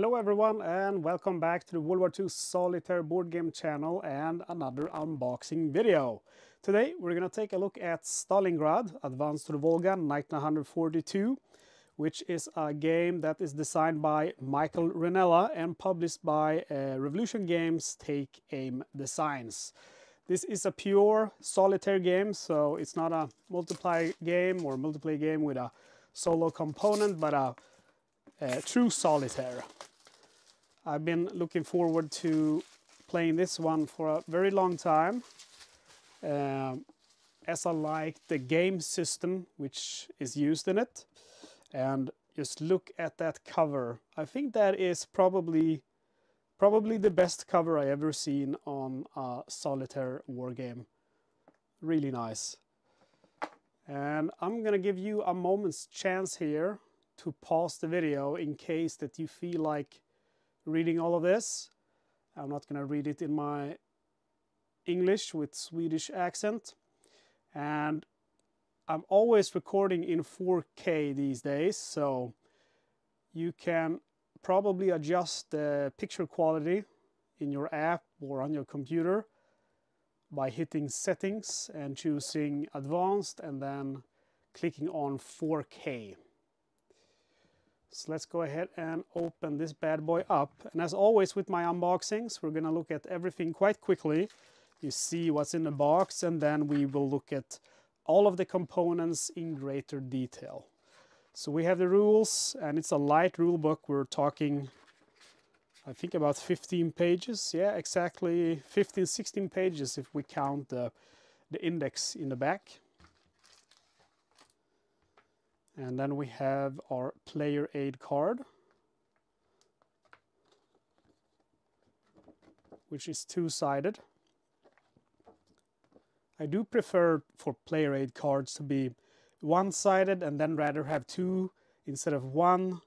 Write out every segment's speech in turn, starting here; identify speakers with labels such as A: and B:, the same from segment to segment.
A: Hello everyone and welcome back to the World War II Solitaire board game channel and another unboxing video. Today we're going to take a look at Stalingrad, Advance to the Volga, 1942, which is a game that is designed by Michael Ranella and published by Revolution Games Take Aim Designs. This is a pure solitaire game, so it's not a multiplayer game or multiplayer game with a solo component, but a true solitaire. I've been looking forward to playing this one for a very long time, as I like the game system which is used in it. And just look at that cover. I think that is probably the best cover I ever seen on a solitaire war game. Really nice. And I'm gonna give you a moment's chance here to pause the video in case that you feel like reading all of this. I'm not going to read it in my English with Swedish accent. And I'm always recording in 4K these days, so you can probably adjust the picture quality in your app or on your computer by hitting settings and choosing advanced and then clicking on 4K. So let's go ahead and open this bad boy up. And as always with my unboxings, we're going to look at everything quite quickly. You see what's in the box, and then we will look at all of the components in greater detail. So we have the rules, and it's a light rule book. We're talking, I think, about 15 pages. Yeah, exactly 15, 16 pages if we count the index in the back. And then we have our player aid card, which is two-sided. I do prefer for player aid cards to be one-sided and then rather have two instead of one,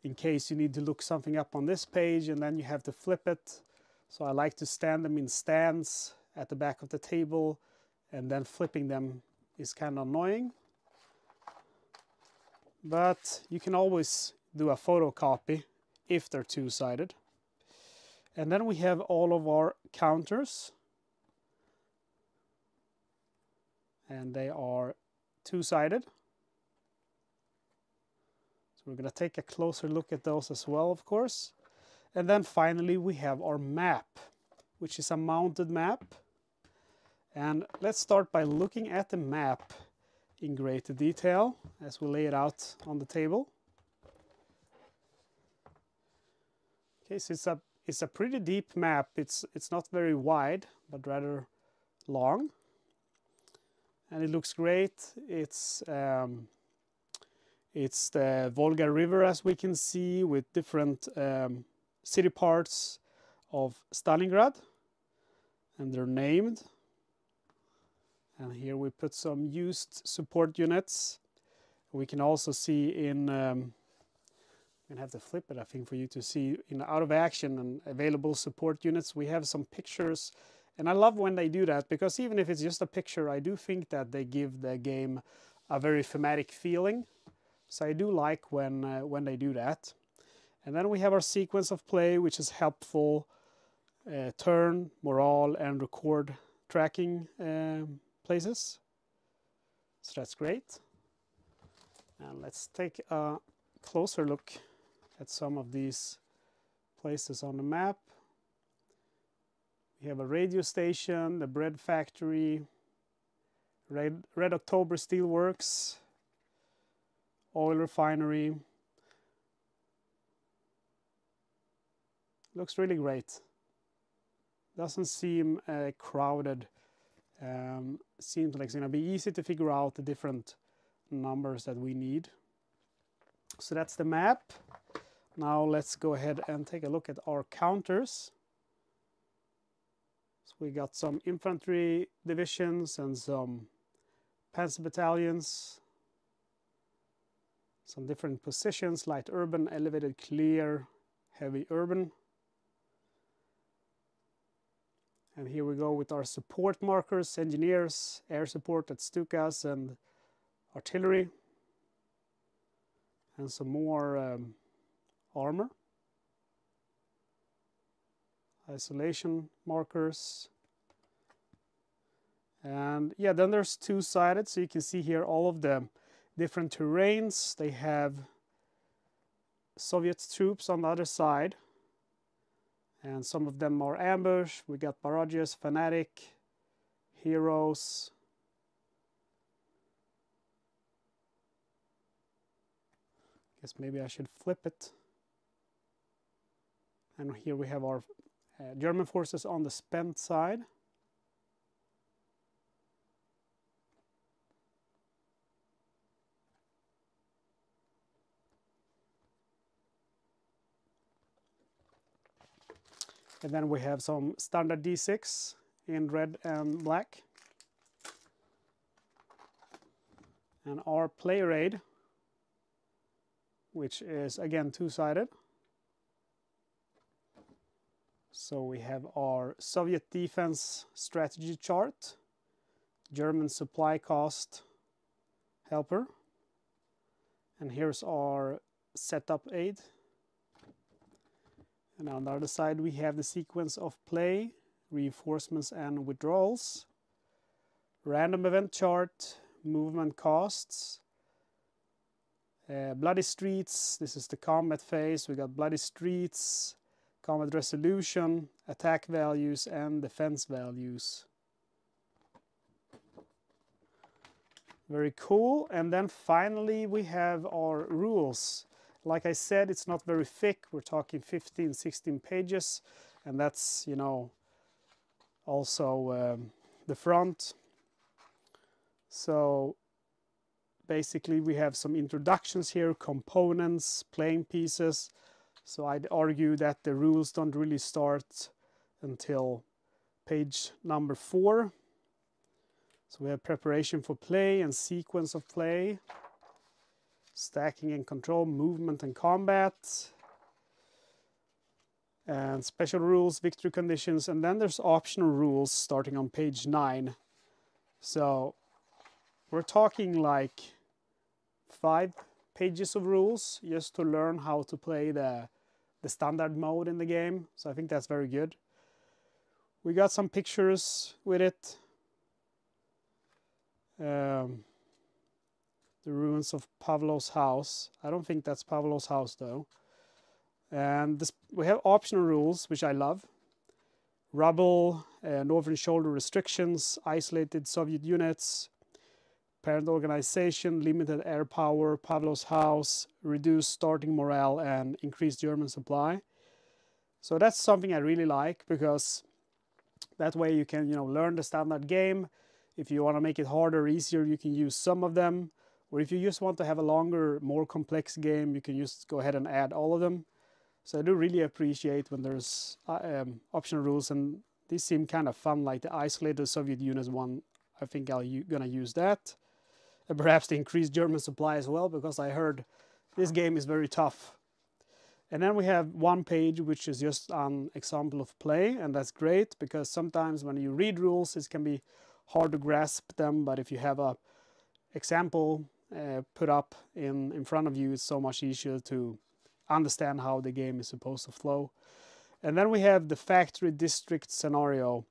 A: in case you need to look something up on this page and then you have to flip it. So I like to stand them in stands at the back of the table, and then flipping them is kind of annoying. But you can always do a photocopy if they're two-sided. And then we have all of our counters. And they are two-sided. So we're going to take a closer look at those as well, of course. And then finally we have our map, which is a mounted map. And let's start by looking at the map in greater detail as we lay it out on the table. Okay, so it's a pretty deep map. It's not very wide, but rather long, and it looks great. It's the Volga River, as we can see, with different city parts of Stalingrad, and they're named. And here we put some used support units. We can also see in, I'm going to have to flip it, I think, for you to see in out of action and available support units. We have some pictures, and I love when they do that, because even if it's just a picture, I do think that they give the game a very thematic feeling. So I do like when they do that. And then we have our sequence of play, which is helpful, turn, morale, and record tracking places. So that's great. And let's take a closer look at some of these places on the map. We have a radio station, the bread factory, Red October Steelworks, oil refinery. Looks really great. Doesn't seem crowded. Seems like it's going to be easy to figure out the different numbers that we need. So that's the map. Now let's go ahead and take a look at our counters. So we got some infantry divisions and some panzer battalions. Some different positions: light urban, elevated clear, heavy urban. And here we go with our support markers: engineers, air support at Stukas, and artillery. And some more armor. isolation markers. And yeah, then there's two-sided, so you can see here all of the different terrains. They have Soviet troops on the other side, and some of them are ambush. We got barrages, fanatic, heroes. Guess maybe I should flip it. And here we have our German forces on the spent side. And then we have some standard D6 in red and black. And our player aid, which is again two-sided. So we have our Soviet defense strategy chart, German supply cost helper, and here's our setup aid. And on the other side we have the sequence of play, reinforcements and withdrawals, random event chart, movement costs, bloody streets. This is the combat phase. We got bloody streets, combat resolution, attack values and defense values. Very cool. And then finally we have our rules. Like I said, it's not very thick. We're talking 15, 16 pages, and that's, you know, also the front. So basically we have some introductions here, components, playing pieces. So I'd argue that the rules don't really start until page number 4. So we have preparation for play and sequence of play, stacking and control, movement and combat, and special rules, victory conditions, and then there's optional rules starting on page 9. So we're talking like 5 pages of rules just to learn how to play the standard mode in the game. So I think that's very good. We got some pictures with it. The ruins of Pavlov's house. I don't think that's Pavlov's house though. And this, we have optional rules, which I love. Rubble, Northern Shoulder restrictions, isolated Soviet units, parent organization, limited air power, Pavlov's house, reduced starting morale, and increased German supply. So that's something I really like, because that way you can, you know, learn the standard game. If you want to make it harder or easier, you can use some of them. Or if you just want to have a longer, more complex game, you can just go ahead and add all of them. So I do really appreciate when there's optional rules, and these seem kind of fun, like the isolated Soviet units one. I think I'm gonna use that. And perhaps the increased German supply as well, because I heard this game is very tough. And then we have one page which is just an example of play, and that's great, because sometimes when you read rules it can be hard to grasp them, but if you have a example put up in front of you, it's so much easier to understand how the game is supposed to flow. And then we have the factory district scenario.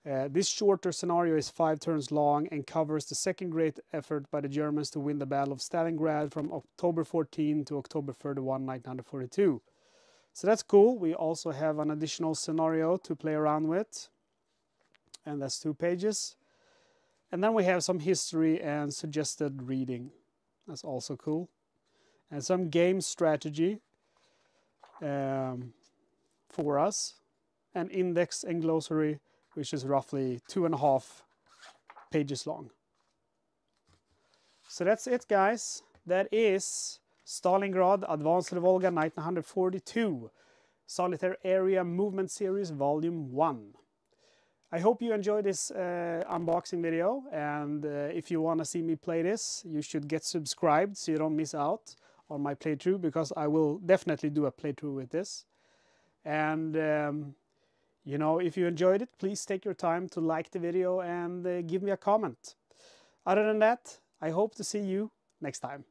A: This shorter scenario is 5 turns long and covers the second great effort by the Germans to win the Battle of Stalingrad from October 14 to October 31, 1942. So that's cool. We also have an additional scenario to play around with, and that's 2 pages. And then we have some history and suggested reading. That's also cool. And some game strategy for us. An index and glossary, which is roughly 2.5 pages long. So that's it, guys. That is Stalingrad, Advanced to the Volga, 1942. Solitaire Area Movement Series, Volume 1. I hope you enjoyed this unboxing video, and if you want to see me play this, you should get subscribed so you don't miss out on my playthrough, because I will definitely do a playthrough with this. And you know, if you enjoyed it, please take your time to like the video and give me a comment. Other than that, I hope to see you next time.